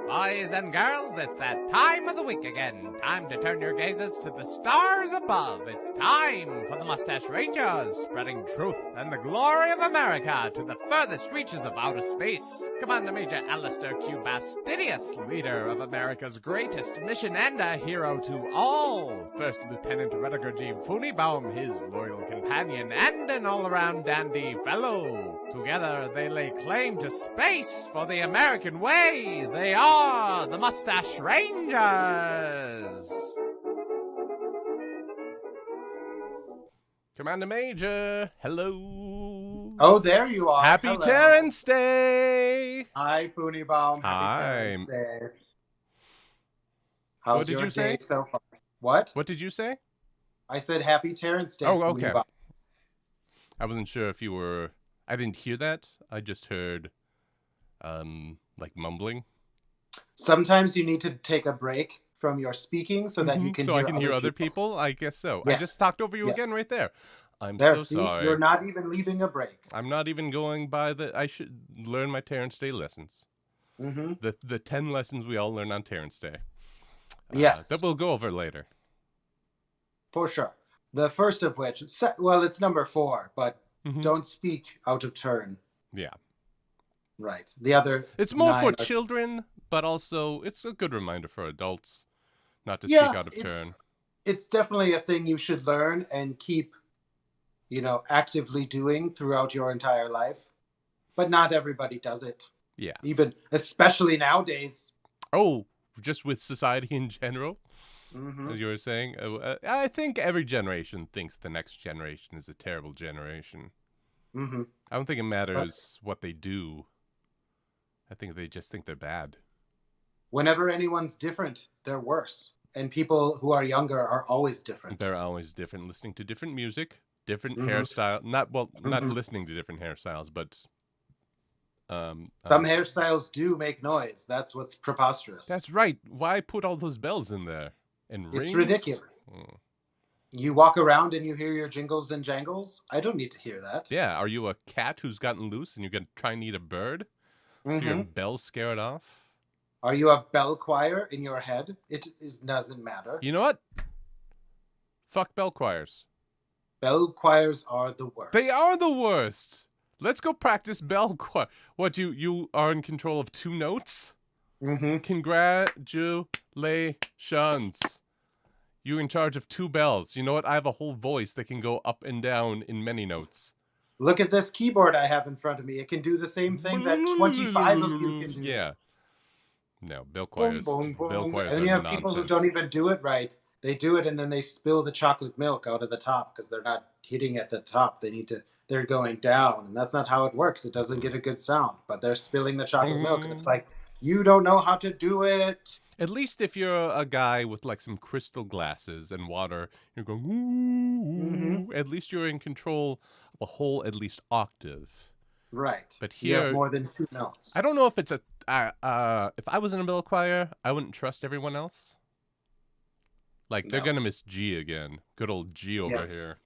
Boys and girls, it's that time of the week again. Time to turn your gazes to the stars above. It's time for the Mustache Rangers, spreading truth and the glory of America to the furthest reaches of outer space. Commander Major Alistair Q. Bastidious, leader of America's greatest mission and a hero to all. First Lieutenant Mustache G. Phooneybaum, his loyal companion and an all-around dandy fellow. Together they lay claim to space for the American way. They are the Mustache Rangers. Commander Major, hello. Oh, there you are. Happy Hello. Terrence Day. Hi, Phooneybaum. Happy Hi. Terrence Day. How's What did your you say? day so far? What? What did you say? I said Happy Terrence Day. Oh, okay. Phooneybaum. I wasn't sure if you were... I didn't hear that. I just heard, like mumbling. Sometimes you need to take a break from your speaking so that you can so hear I can hear other people's. people? I guess so. Yes. I just talked over you Yes. again right there. I'm There, so see? sorry. You're not even leaving a break. I'm not even going by the... I should learn my Terrence Day lessons. Mm-hmm. The 10 lessons we all learn on Terrence Day. Yes. That we'll go over later. For sure. The first of which, well, it's number 4, but don't speak out of turn. Yeah. Right. The other It's more for 9 are... children, but also it's a good reminder for adults not to Yeah, speak out of turn. It's definitely a thing you should learn and keep, actively doing throughout your entire life. But not everybody does it. Yeah. Even, especially nowadays. Oh, just with society in general, Mm-hmm. as you were saying. I think every generation thinks the next generation is a terrible generation. Mm-hmm. I don't think it matters what they do. I think they just think they're bad. Whenever anyone's different, they're worse. And people who are younger are always different. They're always different, listening to different music, different hairstyle. Not listening to different hairstyles, but some hairstyles do make noise. That's what's preposterous. That's right. Why put all those bells in there and rings? It's ridiculous. You walk around and you hear your jingles and jangles. I don't need to hear that. Yeah. Are you a cat who's gotten loose and you're gonna try and eat a bird? So your bells scare it off? Are you a bell choir in your head? Doesn't matter. You know what? Fuck bell choirs. Bell choirs are the worst. They are the worst. Let's go practice bell choir. What, you are in control of 2 notes? Mm-hmm. Congratulations. You're in charge of 2 bells. You know what? I have a whole voice that can go up and down in many notes. Look at this keyboard I have in front of me. It can do the same thing that 25 of you can do. Yeah. No, bell choirs. Boom, boom, Bell boom. choirs And are you have nonsense. people who don't even do it right. They do it and then they spill the chocolate milk out of the top because they're not hitting at the top. They're going down, and that's not how it works. It doesn't get a good sound, but they're spilling the chocolate milk, and it's like, you don't know how to do it. At least if you're a guy with like some crystal glasses and water, you're going, ooh, At least you're in control of a whole, at least octave. Right. But you here, have more than 2 notes. I don't know if it's if I was in a bell choir, I wouldn't trust everyone else. Like, they're going to miss G again. Good old G over here.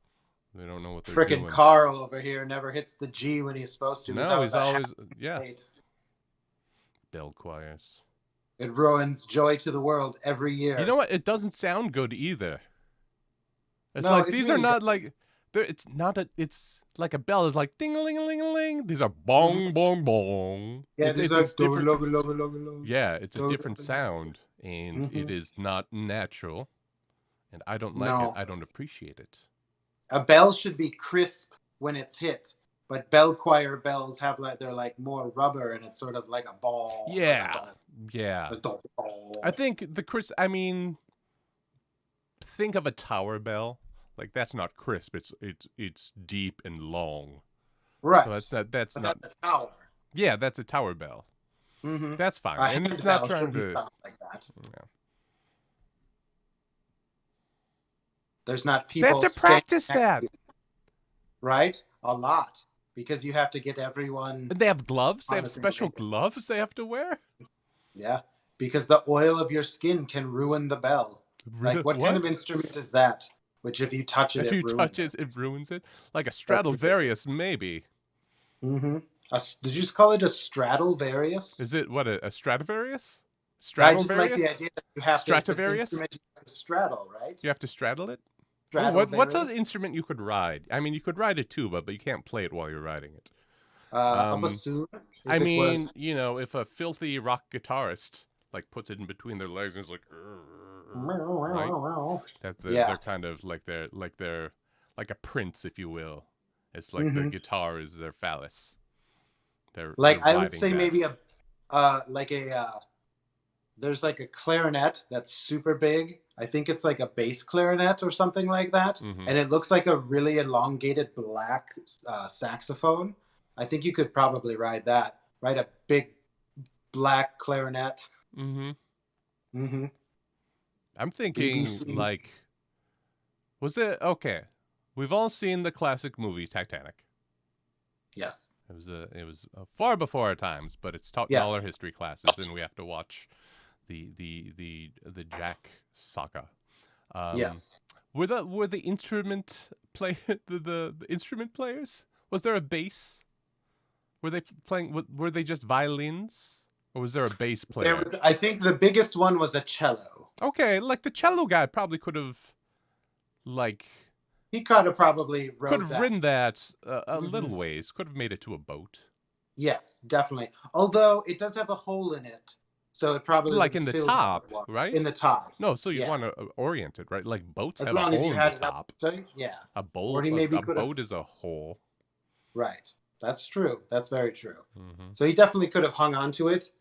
They don't know what they're doing. Frickin' Carl over here never hits the G when he's supposed to. No, he's always, Bell choirs. It ruins Joy to the World every year. You know what? It doesn't sound good either. It's No, like, it these really are not like, it's like a bell. It's like ding-a-ling-a-ling-a-ling. These are bong, bong, bong. Yeah, it's are different, yeah, it's a different sound, and it is not natural, and I don't like it. I don't appreciate it. A bell should be crisp when it's hit, but bell choir bells have they're like more rubber, and it's sort of like a ball. Yeah, ball. I think think of a tower bell. Like, that's not crisp. It's deep and long. Right. So that's not a tower. Yeah, that's a tower bell. Mm-hmm. That's fine, and it's not trying to sound like that. Yeah. There's not people. They have to practice that, right? A lot, because you have to get everyone. And they have gloves. They have special gloves they have to wear. Yeah, because the oil of your skin can ruin the bell. Like, what kind of instrument is that? Which, if you touch it, it ruins it. Like a Stradivarius, maybe. Mm-hmm. Did you just call it a Stradivarius? Is it what a Stradivarius? I just like the idea that you have Stradivarius? to straddle, right? You have to straddle it. What's an instrument you could ride? I mean, you could ride a tuba, but you can't play it while you're riding it. A bassoon. If a filthy rock guitarist like puts it in between their legs and is like, right? They're kind of they're like a prince, if you will. It's like the guitar is their phallus. They're I would say maybe there's like a clarinet that's super big. I think it's like a bass clarinet or something like that. Mm-hmm. And it looks like a really elongated black saxophone. I think you could probably ride that. Ride a big black clarinet. Mm-hmm. Mm-hmm. I'm thinking BBC. Okay. We've all seen the classic movie Titanic. Yes. It was far before our times, but it's taught in all our history classes, and we have to watch the Jack saga. Yes. Were the instrument the instrument players? Was there a bass? Were they playing? Were they just violins, or was there a bass player? I think the biggest one was a cello. Okay, like the cello guy probably could have, he could have probably ridden that a little ways. Could have made it to a boat. Yes, definitely. Although it does have a hole in it, so it probably in the top, right? In the top. No, so you want to orient it, right? Like boats as have long a as hole you in had the it top. Yeah. A bowl. A boat is a hole. Right. That's true. That's very true. Mm-hmm. So he definitely could have hung on to it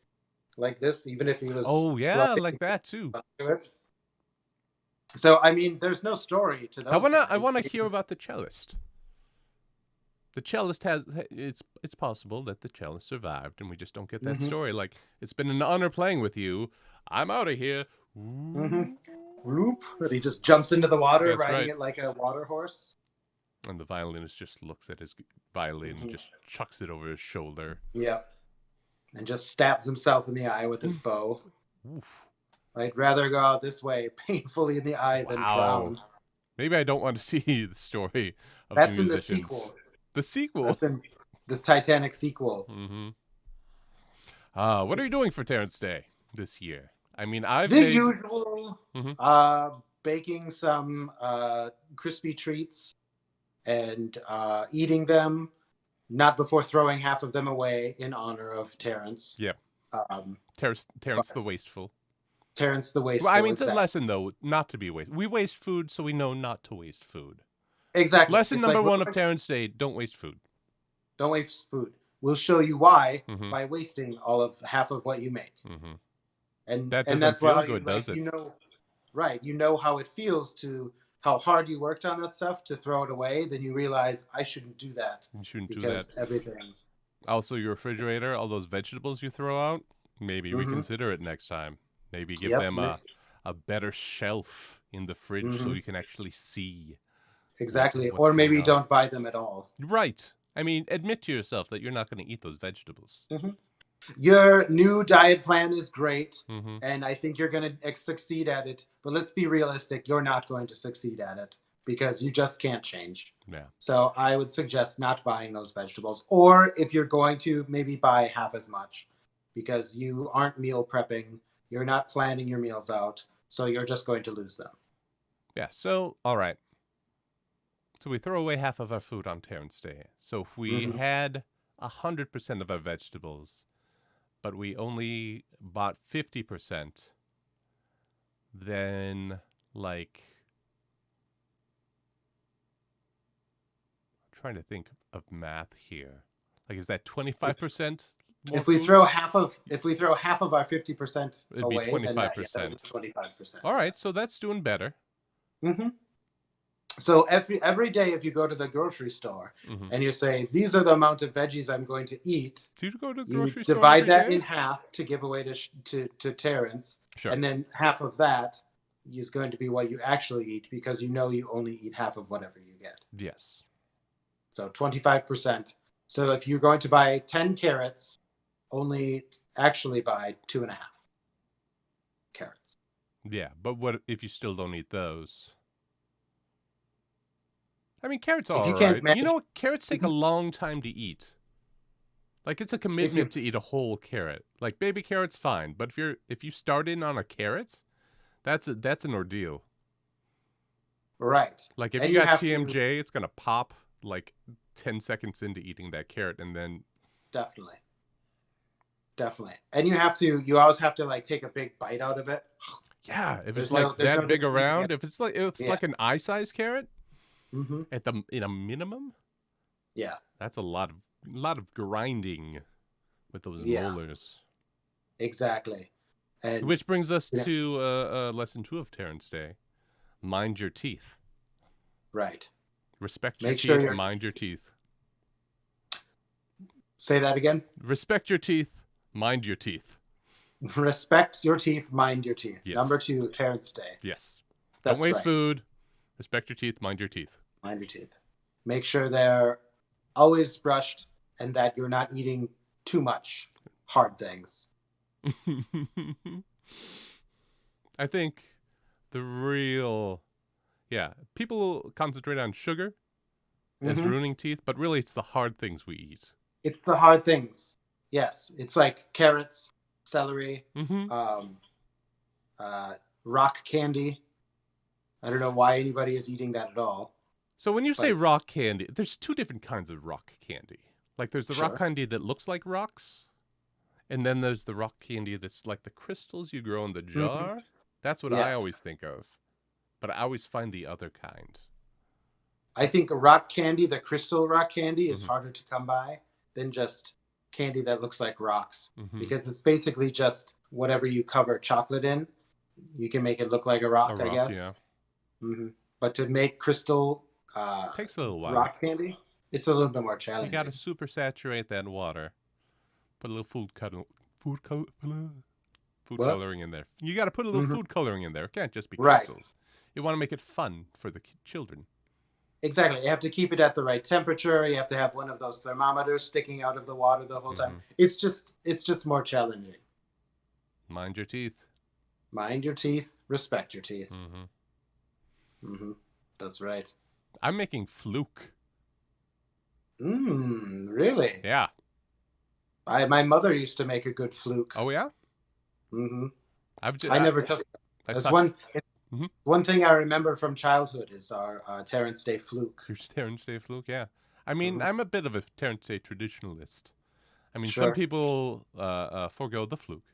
like this, even if he was. Oh yeah, like that too. So I mean, there's no story to those. I wanna hear about the cellist. The cellist it's possible that the cellist survived, and we just don't get that story. Like, it's been an honor playing with you. I'm out of here. Whoop! And he just jumps into the water, riding it like a water horse. And the violinist just looks at his violin and just chucks it over his shoulder. Yeah. And just stabs himself in the eye with his bow. Oof. I'd rather go out this way, painfully in the eye, than drown. Maybe I don't want to see the story of That's the in musicians. the sequel. The sequel? That's in the Titanic sequel. Mm-hmm. What are you doing for Terrence Day? this year? I mean, I've The made... usual. Mhm. Baking some crispy treats and eating them, not before throwing half of them away in honor of Terrence. Yeah. Um, Terrence the Wasteful. Terrence the Well, I Wasteful, mean, it's a exactly. lesson, though, not to be wasteful. We waste food, so we know not to waste food. Exactly. Lesson It's number like, one of Terrence Day, don't waste food. don't waste food. We'll show you why Mm-hmm. by wasting half of what you make. Mm-hmm. And That and doesn't that's why feel you good, does it? right, you know how it feels to how hard you worked on that stuff to throw it away, then you realize I shouldn't do that You shouldn't do because that. everything. Also, your refrigerator, all those vegetables you throw out, maybe Mm-hmm. reconsider it next time. Maybe give Yep. them a better shelf in the fridge so Mm-hmm. you can actually see. Exactly. What's Or maybe going on. don't buy them at all. Right. I mean, admit to yourself that you're not going to eat those vegetables. Mm-hmm. Your new diet plan is great, Mm-hmm. and I think you're going to succeed at it. But let's be realistic. You're not going to succeed at it because you just can't change. Yeah. So I would suggest not buying those vegetables. Or if you're going to, maybe buy half as much because you aren't meal prepping. You're not planning your meals out. So you're just going to lose them. Yeah. So, all right. So we throw away half of our food on Terrence Day. So if we had 100% of our vegetables, but we only bought 50%, then, like, I'm trying to think of math here. Like, is that 25% more If we food? throw half of our 50% It'd be away, then that would 25%. be 25%. All right, so that's doing better. Mm-hmm. So every day, if you go to the grocery store Mm-hmm. and you say, "These are the amount of veggies I'm going to eat," Do you go to the you grocery store divide every that day? in half to give away to Terrence, Sure. and then half of that is going to be what you actually eat because you know you only eat half of whatever you get. Yes. So 25%. So if you're going to buy 10 carrots, only actually buy 2.5 carrots. Yeah, but what if you still don't eat those? I mean, carrots are If you all can't right. manage, You know what? Carrots take a long time to eat. Like, it's a commitment to eat a whole carrot. Like, baby carrots, fine. But if you start in on a carrot, that's an ordeal. right? Like, if And you got have TMJ, it's gonna pop like 10 seconds into eating that carrot, and then definitely. And you always have to like take a big bite out of it. yeah, if There's it's like there's that no big just eating around, it. if it's like an eye-sized carrot Mm-hmm. in a minimum, Yeah. that's a lot of grinding with those Yeah. molars. Exactly. And Which brings us to lesson 2 of Terrence Day. Mind your teeth. right. Respect Make your sure teeth, mind your teeth. Say that again. Respect your teeth, mind your teeth. Respect your teeth, mind your teeth. Yes. Number 2, Terrence Day. Yes. That's Don't waste right. food. Respect your teeth, mind your teeth. Mind your teeth. Make sure they're always brushed and that you're not eating too much hard things. I think people concentrate on sugar as ruining teeth, but really it's the hard things we eat. It's the hard things. Yes. It's like carrots, celery, rock candy. I don't know why anybody is eating that at all. So when you say rock candy, there's 2 different kinds of rock candy. Like there's the rock candy that looks like rocks, and then there's the rock candy that's like the crystals you grow in the jar. That's what I always think of. But I always find the other kind. I think rock candy, the crystal rock candy, is harder to come by than just candy that looks like rocks. Because it's basically just whatever you cover chocolate in. You can make it look like a rock, I guess. Yeah. But to make crystal takes a little while. Rock candy, it's a little bit more challenging. You got to super saturate that water. Put a little food coloring in there. You got to put a little food coloring in there. It can't just be crystals. Right. You want to make it fun for the children. Exactly. You have to keep it at the right temperature. You have to have one of those thermometers sticking out of the water the whole time. It's just more challenging. Mind your teeth. Mind your teeth. Respect your teeth. That's right. I'm making fluke. Really? Yeah. My mother used to make a good fluke. Oh, yeah? Mm-hmm. I I never took it. I There's suck. Mhm. one thing I remember from childhood is our Terrence Day fluke. Your Terrence Day fluke, yeah. I mean, Mhm. I'm a bit of a Terrence Day traditionalist. I mean, some Sure. people forego the fluke,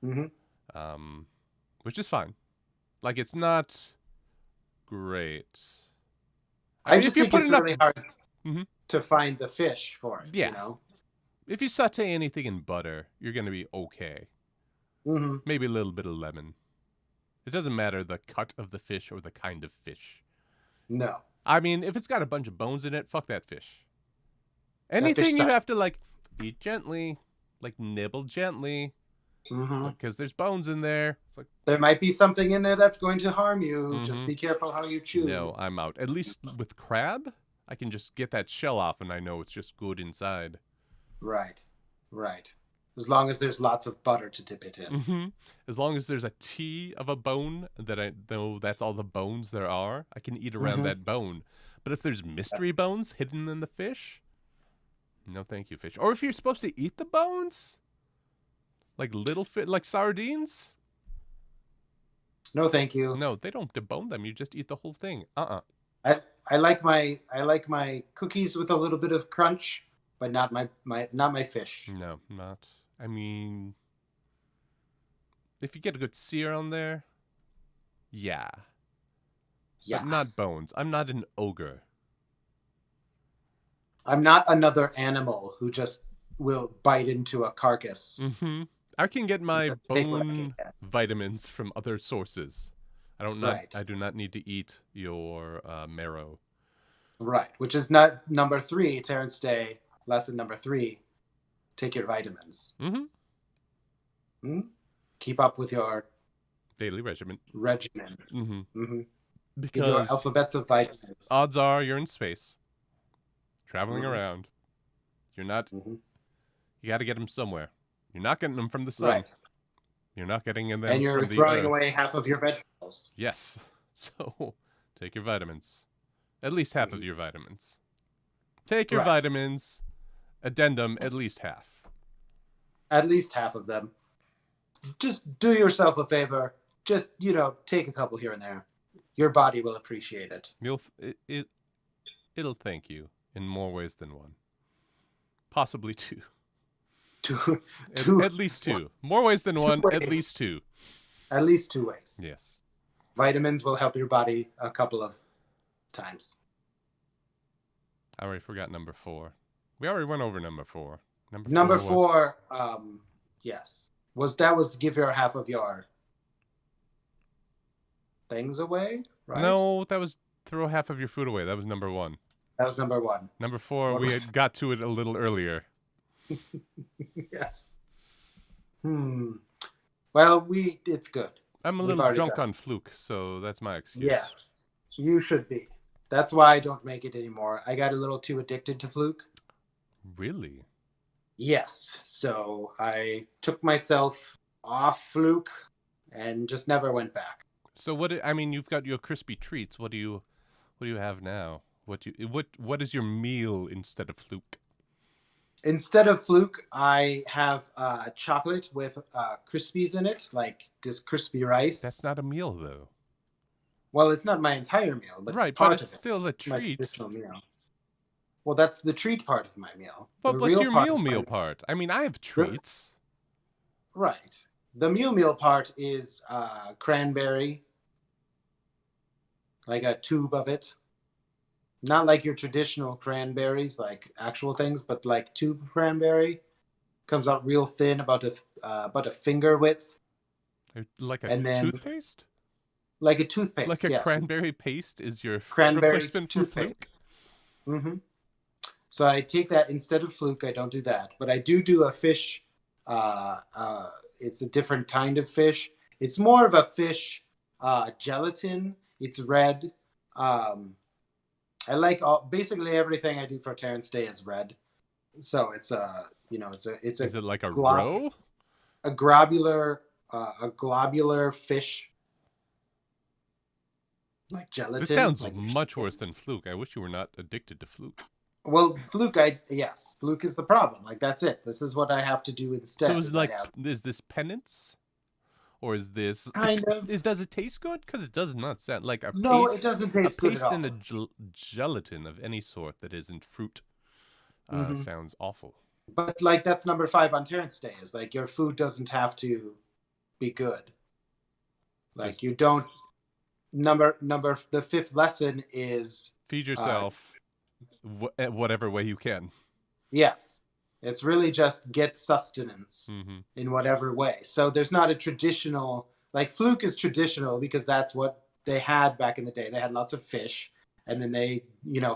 Mm-hmm. which is fine. Like, it's not great. I I mean, if just you think put it's enough, really hard Mhm. to find the fish for it. Yeah. You know. If you saute anything in butter, you're gonna be okay. Mm-hmm. Maybe a little bit of lemon. It doesn't matter the cut of the fish or the kind of fish. No, I mean, if it's got a bunch of bones in it, fuck that fish. that fish Anything you sucks. have to like eat gently, like nibble gently, Mm-hmm. because there's bones in there. It's like, There might be something in there that's going to harm you. Just Mhm. be careful how you chew. No, I'm out. At least with crab, I can just get that shell off and I know it's just good inside. Right. Right. As long as there's lots of butter to dip it in. Mm-hmm. As long as there's a T of a bone that I know that's all the bones there are, I can eat around Mhm. that bone. But if there's mystery bones hidden in the fish, no thank you, fish. Or if you're supposed to eat the bones, like little fish, like sardines, No, thank you. no, they don't debone them. You just eat the whole thing. I like my cookies with a little bit of crunch, but not my fish. No, not. I mean, if you get a good sear on there, yeah. Yeah. But not bones. I'm not an ogre. I'm not another animal who just will bite into a carcass. Mm-hmm. I can get my Just take what I can bone get. vitamins from other sources. Right. I do not need to eat your marrow. Right. Which is not number 3, Terrence Day, lesson number 3. Take your vitamins. Mm-hmm. Hmm? Keep up with your Daily regimen. regimen. Mm-hmm. Mm-hmm. Your Because alphabets of vitamins. odds are you're in space, traveling Mhm. around. You're not. Mhm. You got to get them somewhere. You're not getting them from the sun. Right. You're not getting them And you're from the throwing earth. away half of your vegetables. Yes. So take your vitamins. At least half of your vitamins. Take your Right. vitamins. Addendum, at least half. At least half of them. Just do yourself a favor. Just, take a couple here and there. Your body will appreciate it. It'll thank you in more ways than one. Possibly two. Two, At least two. More ways than one, at ways. least two. At least 2 ways. Yes. Vitamins will help your body a couple of times. I already forgot number 4. We already went over number 4. Number was- 4, yes. Was give your half of your things away, right? No, that was throw half of your food away. That was number 1. That was number 1. Number 4, What we was- had got to it a little earlier. Yes. Well, it's good. I'm a We've little already drunk done. on fluke, so that's my excuse. Yes. You should be. That's why I don't make it anymore. I got a little too addicted to Fluke. Really? Yes. So I took myself off Fluke and just never went back. So you've got your crispy treats. What do you have now? What is your meal instead of fluke? Instead of Fluke, I have chocolate with Crispies in it, like this crispy rice. That's not a meal though. Well, it's not my entire meal, but Right, it's part but it's of it. still a My treat. traditional meal. Well, that's the treat part of my meal. But The what's real your part of my meal part? I mean, I have treats. Right. The meal part is cranberry, like a tube of it. Not like your traditional cranberries, like actual things, but like tube cranberry. Comes out real thin, about a finger width, Like a And then- toothpaste? like a toothpaste. Like a yes. cranberry paste is your Cranberry replacement for toothpaste. fluke? Mm-hmm. So I take that instead of Fluke. I don't do that, but I do a fish. It's a different kind of fish. It's more of a fish gelatin. It's red. I like basically everything I do for Terrence Day is red. So it's it's Is it like a glob- roe? a globular fish. Like gelatin. This sounds like- much worse than fluke. I wish you were not addicted to fluke. Well, Fluke, yes, Fluke is the problem. Like that's it. This is what I have to do instead. So is I have- is this penance? or is this? Kind of. Does it taste good? Because it does not sound like a No, paste. it doesn't A taste good at paste all. and a gelatin of any sort that isn't fruit sounds awful. But like that's number 5 on Terrence Day is like your food doesn't have to be good. Like Just you don't. Number the 5th lesson is feed yourself whatever way you can. yes. It's really just get sustenance in whatever way. So there's not a traditional, like fluke is traditional because that's what they had back in the day. They had lots of fish and then they,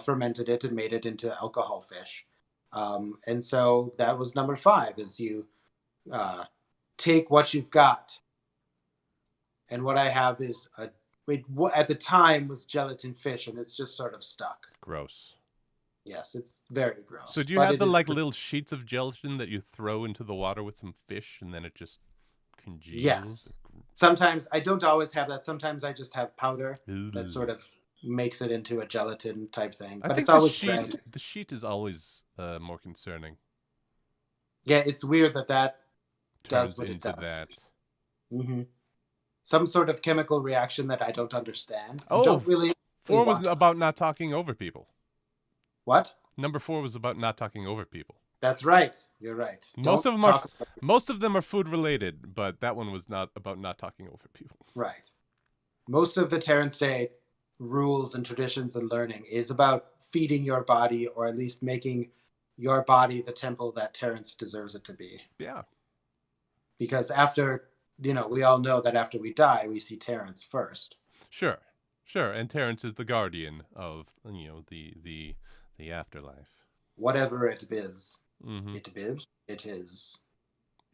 fermented it and made it into alcohol fish. And so that was number 5 is you take what you've got. And what I have is at the time was gelatin fish and it's just sort of stuck. Gross. Yes, it's very gross. So do you have the little sheets of gelatin that you throw into the water with some fish and then it just congeals? Yes. Sometimes I don't always have that. Sometimes I just have powder that sort of makes it into a gelatin type thing. But it's always the sheet is always more concerning. Yeah, it's weird that Turns does what it does. That. Some sort of chemical reaction that I don't understand. Oh, don't really 4 was about not talking over people. What? Number 4 was about not talking over people. That's right. You're right. Most of them are food related, but that one was not about not talking over people. Right. Most of the Terrence Day rules and traditions and learning is about feeding your body, or at least making your body the temple that Terrence deserves it to be. Yeah. Because after, we all know that after we die, we see Terrence first. Sure. And Terrence is the guardian of, the afterlife. Whatever it is. It is.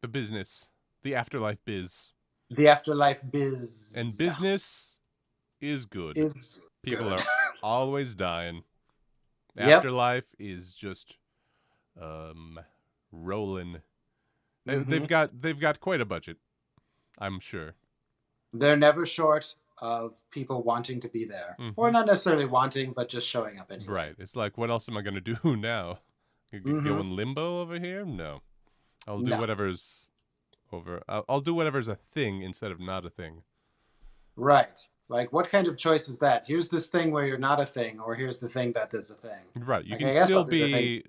The business. The afterlife biz. The afterlife biz. And business is good. People are always dying. Afterlife is just rolling. They've got quite a budget, I'm sure. They're never short of people wanting to be there. Or not necessarily wanting, but just showing up anyway. Right. It's like, what else am I going to do now? Go in limbo over here? No. I'll do whatever's over. I'll do whatever's a thing instead of not a thing. Right. Like, what kind of choice is that? Here's this thing where you're not a thing, or here's the thing that is a thing. Right. You can still be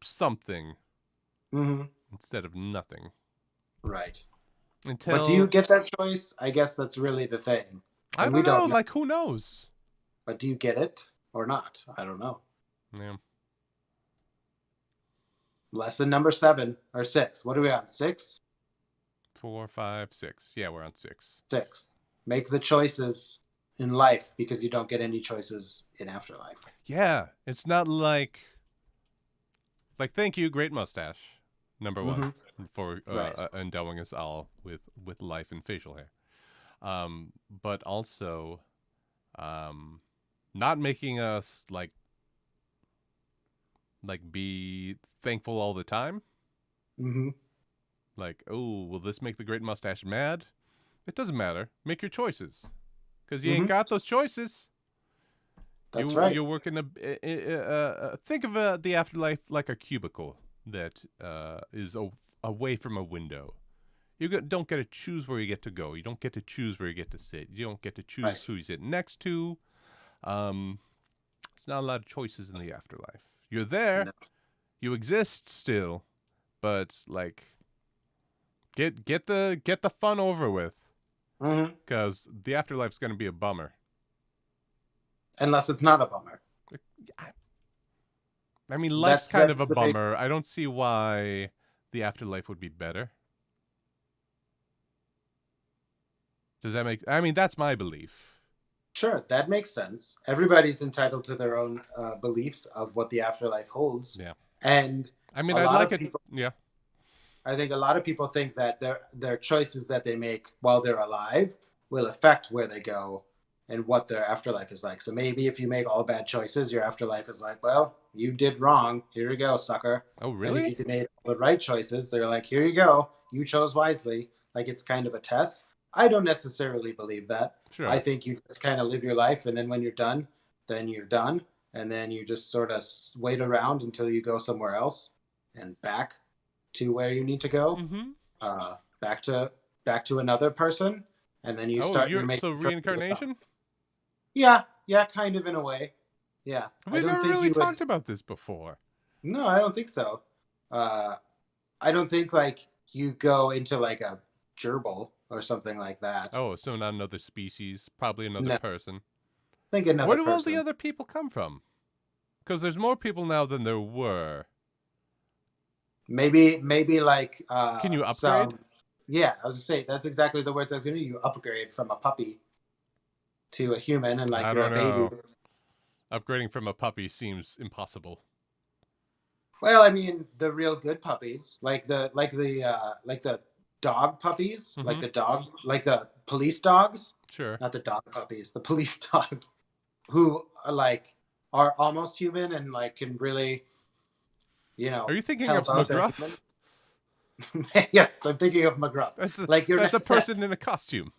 something instead of nothing. Right. But do you get that choice? I guess that's really the thing. I don't know. Like, who knows? But do you get it or not? I don't know. Yeah. Lesson number 7 or 6. What are we on? 6? 4, 5, 6. Yeah, we're on 6. 6. Make the choices in life because you don't get any choices in afterlife. Yeah. It's not like thank you, Great Mustache. Number 1 for endowing us all with life and facial hair. But also not making us like be thankful all the time. Like, oh, will this make the Great Mustache mad? It doesn't matter. Make your choices. Because you ain't got those choices. That's right. You're working think of the afterlife like a cubicle that is away from a window. You don't get to choose where you get to go. You don't get to choose where you get to sit. You don't get to choose who you sit next to. It's not a lot of choices in the afterlife. You're there. No. You exist still, but like get the fun over with. Because the afterlife's going to be a bummer. Unless it's not a bummer. I mean, life's kind of a bummer. I don't see why the afterlife would be better. Does that make... I mean, that's my belief. Sure, that makes sense. Everybody's entitled to their own beliefs of what the afterlife holds. Yeah. And I mean, I'd like it... Yeah. I think a lot of people think that their choices that they make while they're alive will affect where they go and what their afterlife is like. So maybe if you make all bad choices, your afterlife is like, well, you did wrong. Here you go, sucker. Oh, really? And if you made all the right choices, they're like, here you go. You chose wisely. Like, it's kind of a test. I don't necessarily believe that. Sure. I think you just kind of live your life, and then when you're done, then you're done. And then you just sort of wait around until you go somewhere else and back to where you need to go. Mm-hmm. Back to back to another person, and then you start. You're making so choices reincarnation? about- Yeah, kind of in a way. Yeah, We've never really talked about this before. No, I don't think so. I don't think like you go into like a gerbil or something like that. Oh, so not another species, probably another person. Think another Where do person. all the other people come from? Because there's more people now than there were. Maybe like Can you upgrade? Yeah, I was gonna say that's exactly the words I was gonna use. You upgrade from a puppy to a human, and like I you're don't a baby. know. Upgrading from a puppy seems impossible. Well, I mean, the real good puppies, like the dog puppies, like the police dogs. Sure. Not the dog puppies, the police dogs, who are almost human and like can really, Are you thinking of help out their McGruff? human. Yes, I'm thinking of McGruff. That's a person in a costume.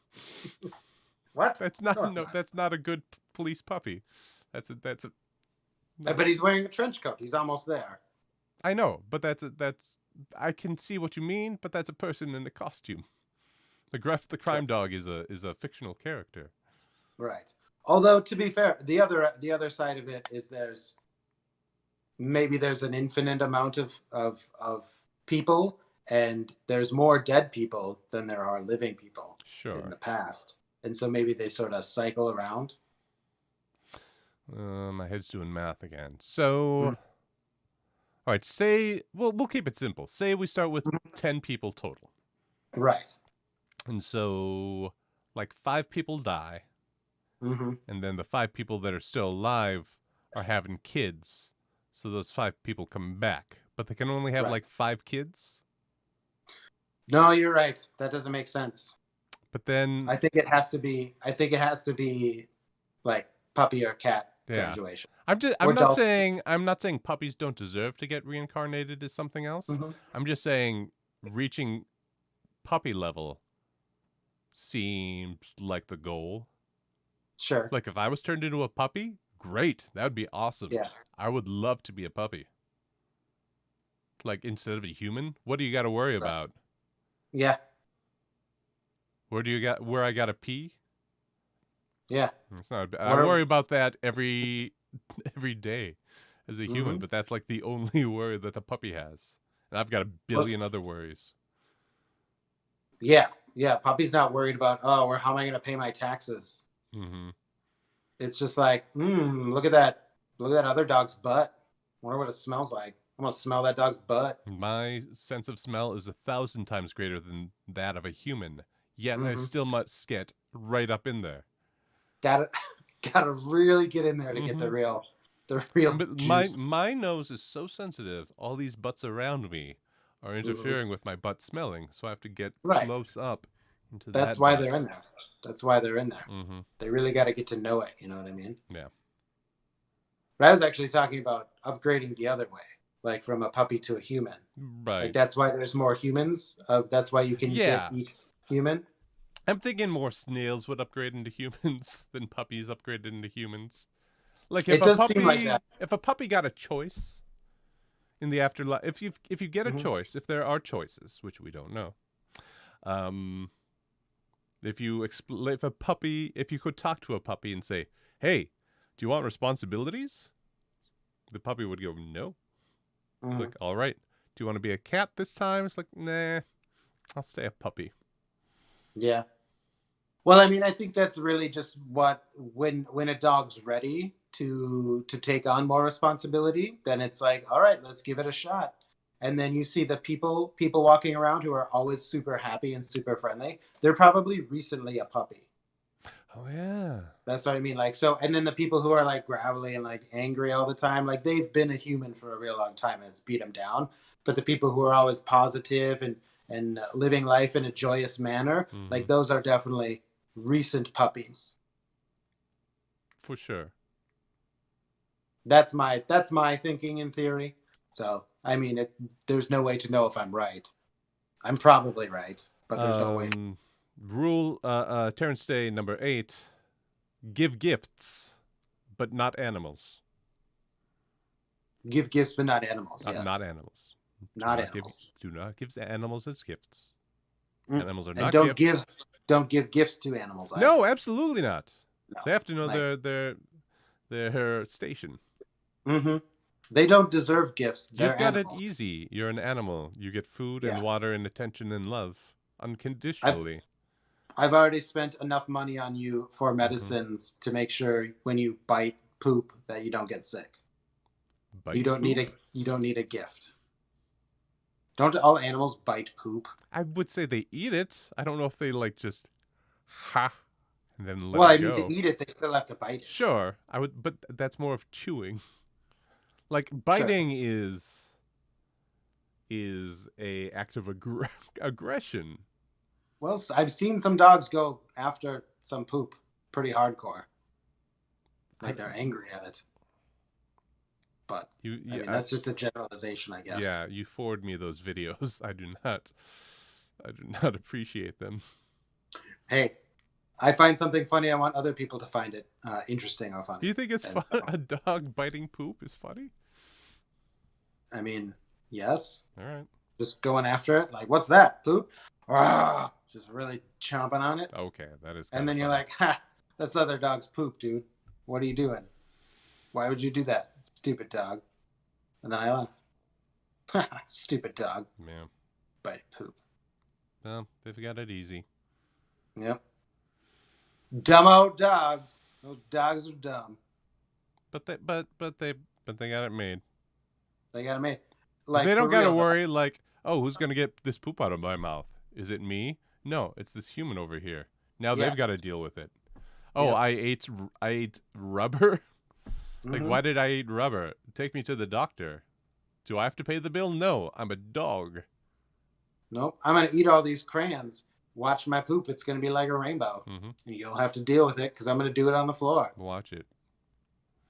What? That's not that's not a good police puppy. That's a. But he's wearing a trench coat. He's almost there. I know, but that's I can see what you mean, but that's a person in a costume. McGruff the crime dog is a fictional character. Right. Although to be fair, the other side of it is there's an infinite amount of people, and there's more dead people than there are living people in the past. And so maybe they sort of cycle around. My head's doing math again. So all right, say we'll keep it simple. Say we start with 10 people total. Right. And so like 5 people die. And then the 5 people that are still alive are having kids. So those 5 people come back, but they can only have like 5 kids. No, you're right. That doesn't make sense. But then I think it has to be like puppy or cat graduation. I'm not saying puppies don't deserve to get reincarnated as something else. I'm just saying reaching puppy level seems like the goal. Sure. Like if I was turned into a puppy, great. That would be awesome. Yeah. I would love to be a puppy. Like instead of a human, what do you got to worry about? Yeah. Where I got to pee? Yeah. It's not. I worry about that every day as a human, but that's like the only worry that the puppy has, and I've got a billion other worries. Yeah. Puppy's not worried about how am I going to pay my taxes? It's just like, look at that other dog's butt. Wonder what it smells like. I'm gonna smell that dog's butt. My sense of smell is 1,000 times greater than that of a human. Yet I still must get right up in there. Gotta really get in there to get the real juice. My nose is so sensitive. All these butts around me are interfering with my butt smelling, so I have to get close up into that. That's why they're in there. That's why they're in there. They really got to get to know it. You know what I mean? Yeah. But I was actually talking about upgrading the other way, like from a puppy to a human. Right. Like that's why there's more humans. That's why you can get each human. I'm thinking more snails would upgrade into humans than puppies upgraded into humans. Like if if a puppy got a choice in the afterlife, if you get a choice, if there are choices, which we don't know, if you could talk to a puppy and say, "Hey, do you want responsibilities?" The puppy would go, "No." It's like, "All right. Do you want to be a cat this time?" It's like, "Nah, I'll stay a puppy." Yeah. Well, I mean, I think that's really just when a dog's ready to take on more responsibility, then it's like, all right, let's give it a shot. And then you see the people walking around who are always super happy and super friendly. They're probably recently a puppy. Oh yeah. That's what I mean. Like, so, and then the people who are like gravelly and like angry all the time, like they've been a human for a real long time and it's beat them down. But the people who are always positive and living life in a joyous manner, like those are definitely recent puppies. For sure. That's my thinking in theory. So, I mean, there's no way to know if I'm right. I'm probably right, but there's no way. Rule, Terrence Day, number 8, give gifts, but not animals. Give gifts, but not animals. Yes. Not animals. Not animals. Do not give animals as gifts. Animals are And not don't gifts. give gifts to animals. No, absolutely not. No. They have to know Like- their station. They don't deserve gifts. They're You've got animals. it easy. You're an animal. You get food and Yeah. water and attention and love unconditionally. I've already spent enough money on you for Mm-hmm. medicines to make sure when you bite poop that you don't get sick. You don't need a gift. Don't all animals bite poop? I would say they eat it. I don't know if they like just and then let Well, it I mean, go. to eat it, they still have to bite it. Sure, I would, but that's more of chewing. Like biting is a act of aggression. Well, I've seen some dogs go after some poop pretty hardcore. Like they're angry at it. But I mean, that's just a generalization, I guess. Yeah, you forward me those videos. I do not appreciate them. Hey, I find something funny. I want other people to find it interesting or funny. Do you think it's fun? A dog biting poop is funny? I mean, yes. All right. Just going after it. Like, what's that? Poop? Ah, just really chomping on it. Okay, that is. And then funny. you're like, ha, that's other dog's poop, dude. What are you doing? Why would you do that? Stupid dog. And then I laugh. Stupid dog. Yeah. Bite poop. Well, they've got it easy. Yep. Dumb old dogs. Those dogs are dumb. But they got it made. They got it made. Like, they don't for gotta real, worry. Like, oh, who's gonna get this poop out of my mouth? Is it me? No, it's this human over here. Now Yeah. they've got to deal with it. Oh, Yeah. I ate rubber. Like, Mhm. why did I eat rubber? Take me to the doctor. Do I have to pay the bill? No, I'm a dog. Nope. I'm going to eat all these crayons. Watch my poop. It's going to be like a rainbow. Mm-hmm. And you'll have to deal with it because I'm going to do it on the floor. Watch it.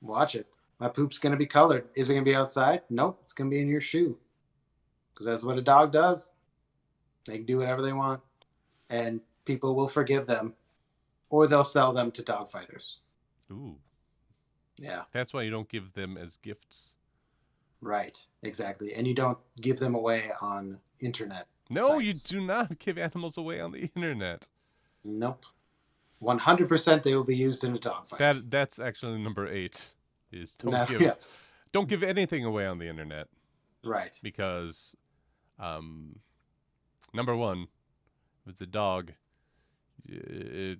Watch it. My poop's going to be colored. Is it going to be outside? Nope. It's going to be in your shoe. Because that's what a dog does. They can do whatever they want. And people will forgive them. Or they'll sell them to dog fighters. Ooh. Yeah. That's why you don't give them as gifts. Right. Exactly. And you don't give them away on internet. No, sites. you do not give animals away on the internet. Nope. 100% they will be used in a dog fight. That's actually number 8. Is Yeah. don't give anything away on the internet. Right. Because number 1, if it's a dog, the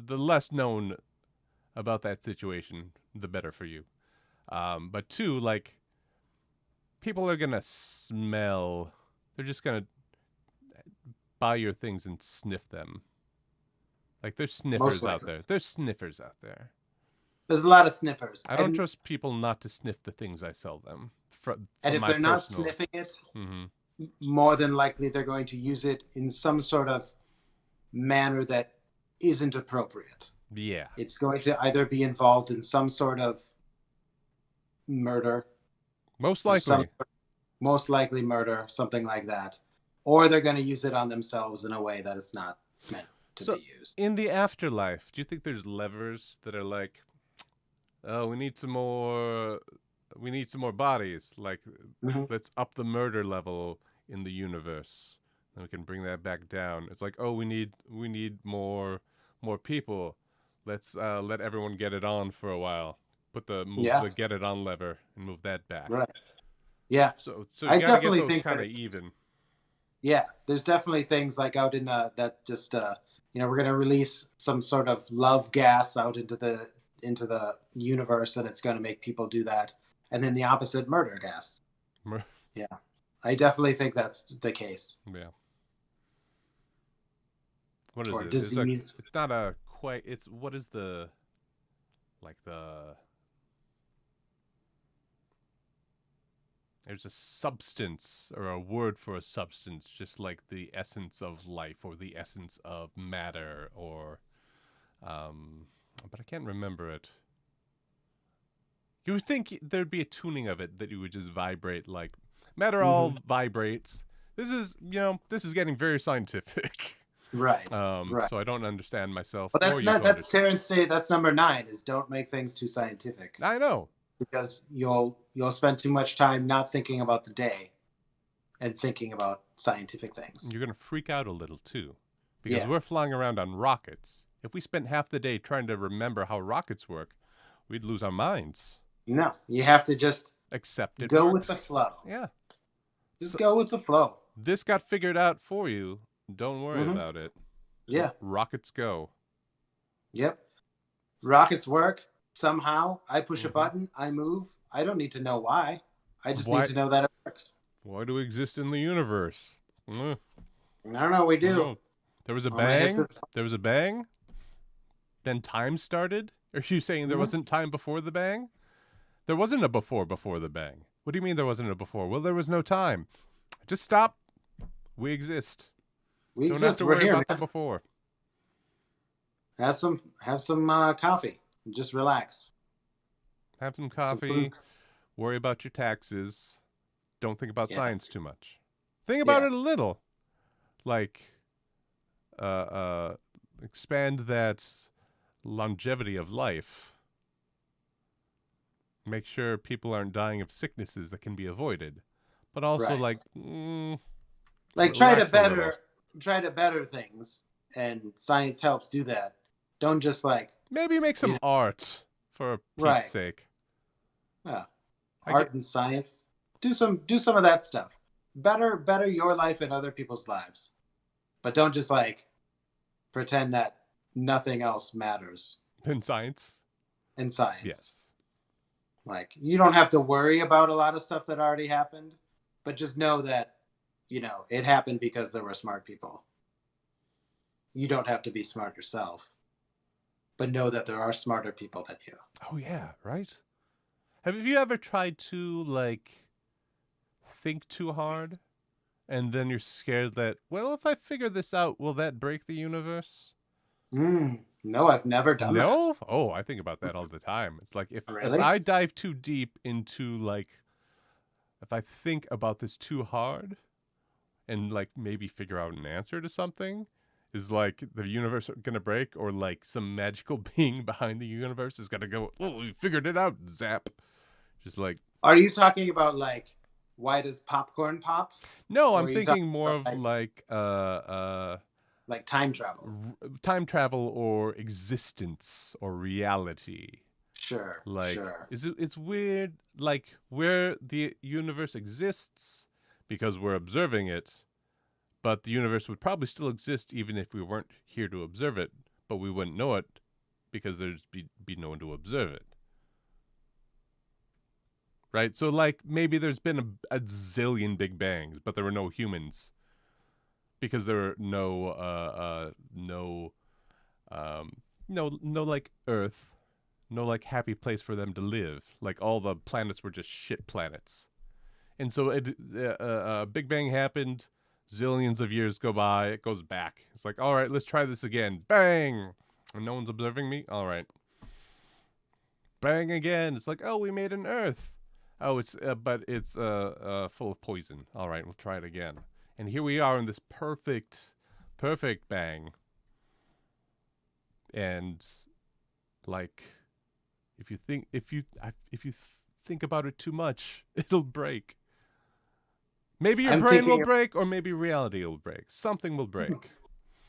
less known about that situation, the better for you. But 2, like, people are gonna smell. They're just gonna buy your things and sniff them. Like, there's sniffers out there. There's sniffers out there. There's a lot of sniffers. I don't trust people not to sniff the things I sell them. And if they're not sniffing it, more than likely they're going to use it in some sort of manner that isn't appropriate. Yeah. It's going to either be involved in some sort of murder. Most likely. Most likely murder, something like that. Or they're going to use it on themselves in a way that it's not meant to be used. In the afterlife, do you think there's levers that are like, oh, we need some more bodies. Like, let's up the murder level in the universe. Then we can bring that back down. It's like, oh, we need more people. Let's let everyone get it on for a while. Put the get it on lever and move that back. Right. Yeah. So I you gotta definitely get those think kind of that even. Yeah, there's definitely things like out in that just we're going to release some sort of love gas out into the universe, and it's going to make people do that. And then the opposite, murder gas. Yeah, I definitely think that's the case. Yeah. What is or it? Disease. It's not a quite. It's what is the There's a substance or a word for a substance, just like the essence of life or the essence of matter, or but I can't remember it. You would think there'd be a tuning of it that you would just vibrate like matter all vibrates. This is getting very scientific. Right. Right. So I don't understand myself. But that's Terrence Day. That's number 9 is don't make things too scientific. I know. Because you'll spend too much time not thinking about the day and thinking about scientific things. You're going to freak out a little, too. Because Yeah. we're flying around on rockets. If we spent half the day trying to remember how rockets work, we'd lose our minds. No, you have to just Except it go works. with the flow. Yeah. Just go with the flow. This got figured out for you. Don't worry Mhm. about it. Yeah. Rockets go. Yep. Rockets work somehow. I push a Mhm. button. I move. I don't need to know why. I just Why- need to know that it works. Why do we exist in the universe? I don't know. We do. No. There was a I'm gonna hit bang. this- There was a bang. Then time started. Are you saying there Mhm. wasn't time before the bang? There wasn't a before the bang. What do you mean there wasn't a before? Well, there was no time. Just stop. We exist. We Don't have exist. to We're worry here, about the man. before. Have some coffee. And just relax. Have some Some coffee. food. Worry about your taxes. Don't think about Yeah. science too much. Think about Yeah. it a little. Like, expand that longevity of life. Make sure people aren't dying of sicknesses that can be avoided. But also, Right. like, Like try to relax a little. better things, and science helps do that. Don't just like Maybe make some Yeah. art for Pete's Right. sake. uh, I art get- and science. Do some of that stuff. Better your life and other people's lives. But don't just like pretend that nothing else matters In science? in science. Yes. Like you don't have to worry about a lot of stuff that already happened, but just know that, it happened because there were smart people. You don't have to be smart yourself, but know that there are smarter people than you. Oh, yeah, right? Have you ever tried to, like, think too hard? And then you're scared that, well, if I figure this out, will that break the universe? No, I've never done No? Oh, I think about that all the time. It's like if Really? I dive too deep into, like, if I think about this too hard and, like, maybe figure out an answer to something, is, like, the universe going to break, or, like, some magical being behind the universe is going to go, oh, we figured it out, zap. Just like, that. Are you talking about like why does popcorn pop? no, Or I'm are you thinking talking more about, of, like, Like time travel? time travel or existence or reality. Sure. Like, sure. it's weird, like, where the universe exists because we're observing it, but the universe would probably still exist even if we weren't here to observe it, but we wouldn't know it because there'd be no one to observe it. Right? So, like, maybe there's been a zillion Big Bangs, but there were no humans because there were no, like, Earth. No, like, happy place for them to live. Like, all the planets were just shit planets. And so Big Bang happened, zillions of years go by, it goes back. It's like, all right, let's try this again. Bang! And no one's observing me? All right. Bang again. It's like, oh, we made an Earth. Oh, but it's full of poison. All right, we'll try it again. And here we are in this perfect bang. And, like, if you think about it too much, it'll break. Maybe your brain will break, or maybe reality will break. Something will break.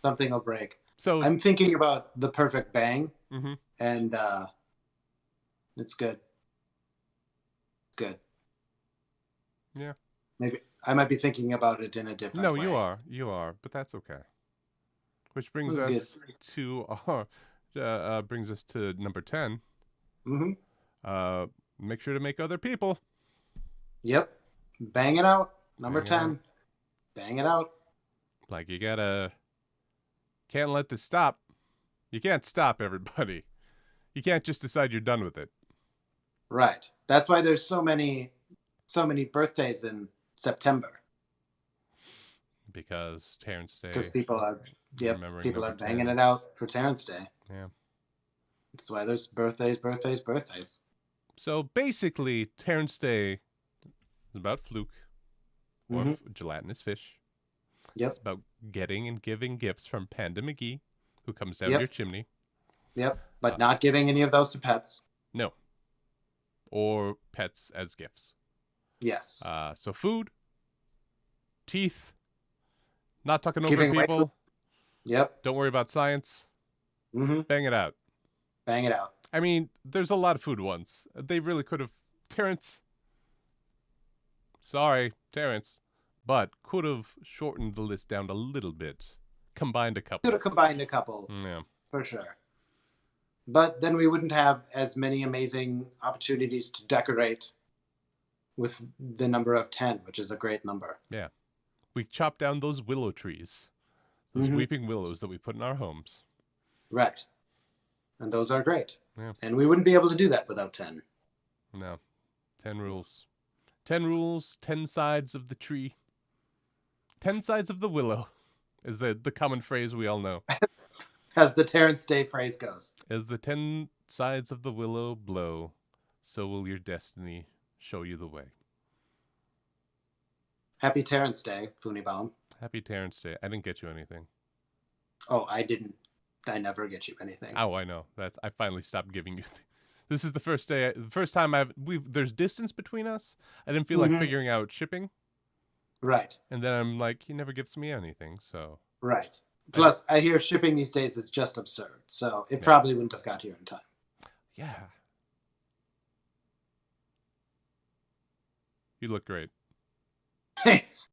Something will break. So I'm thinking about the perfect bang, Mhm. and it's good. Good. Yeah. Maybe I might be thinking about it in a different way. No, you are, but that's okay. Which brings That's us to brings us to number 10. Mm-hmm. Make sure to make other people. Yep. Bang it out. Number Bang it 10. out. Bang it out. Like, can't let this stop. You can't stop, everybody. You can't just decide you're done with it. Right. That's why there's so many birthdays in September. Because Terrence Day. Because people are remembering banging 10. it out for Terrence Day. Yeah. That's why there's birthdays. So basically, Terrence Day is about Fluke, or gelatinous fish. Yep. It's about getting and giving gifts from Panda McGee, who comes down Yep. your chimney. Yep. But not giving any of those to pets. No. Or pets as gifts. Yes. So food, teeth, Not talking over Giving away people. food. Yep. Don't worry about science. Mm-hmm. Bang it out. Bang it out. I mean, there's a lot of food ones. They really could have... Terrence. Sorry, Terrence. But could have shortened the list down a little bit. Combined a couple. Could have combined a couple. Yeah. For sure. But then we wouldn't have as many amazing opportunities to decorate with the number of 10, which is a great number. Yeah. We chopped down those willow trees. Those weeping willows that we put in our homes. Right. And those are great. Yeah. And we wouldn't be able to do that without 10. No. 10 rules. 10 rules, 10 sides of the tree. 10 sides of the willow is the common phrase we all know. As the Terrence Day phrase goes. As the 10 sides of the willow blow, so will your destiny show you the way. Happy Terrence Day, Phooneybaum. Happy Terrence Day. I didn't get you anything. Oh, I didn't. I never get you anything. Oh, I know. I finally stopped giving you. This is the first day. The first time there's distance between us. I didn't feel like figuring out shipping. Right. And then I'm like, he never gives me anything, so. Right. Plus, I hear shipping these days is just absurd, so it probably wouldn't have got here in time. Yeah. You look great. Thanks.